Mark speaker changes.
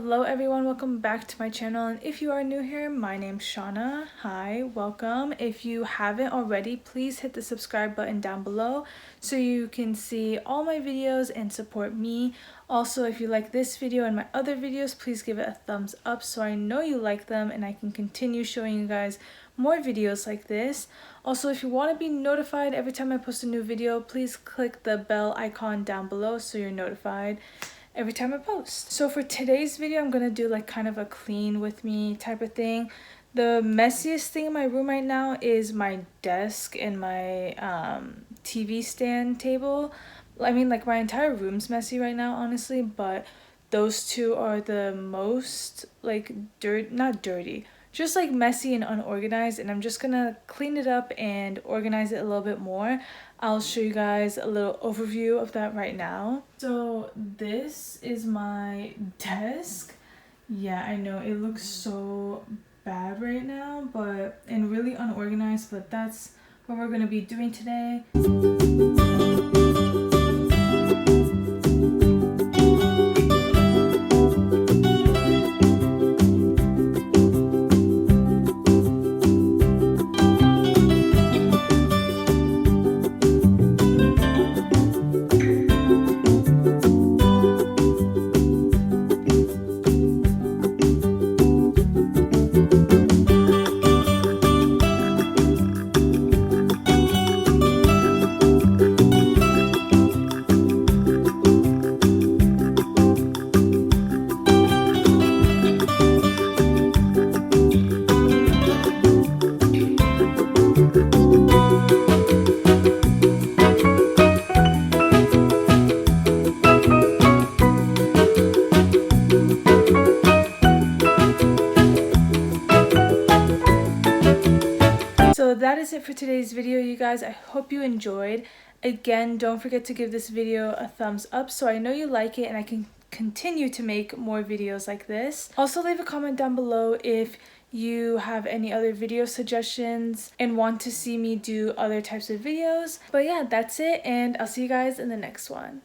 Speaker 1: Hello everyone, welcome back to my channel, and if you are new here, my name's Shawna. Hi, welcome. If you haven't already, please hit the subscribe button down below so you can see all my videos and support me. Also, if you like this video and my other videos, please give it a thumbs up so I know you like them and I can continue showing you guys more videos like this. Also, if you want to be notified every time I post a new video, please click the bell icon down below so you're notified every time I post. So for today's video, I'm gonna do like kind of a clean with me type of thing. The messiest thing in my room right now is my desk and my TV stand table. I mean, like, my entire room's messy right now, honestly, but those two are the most like not dirty, just like messy and unorganized, and I'm just gonna clean it up and organize it a little bit more. I'll show you guys a little overview of that right now. So this is my desk. Yeah, I know it looks so bad right now, but and really unorganized, but that's what we're gonna be doing today. So that is it for today's video, you guys. I hope you enjoyed. Again, don't forget to give this video a thumbs up so I know you like it and I can continue to make more videos like this. Also, leave a comment down below if you have any other video suggestions and want to see me do other types of videos. But yeah, that's it, and I'll see you guys in the next one.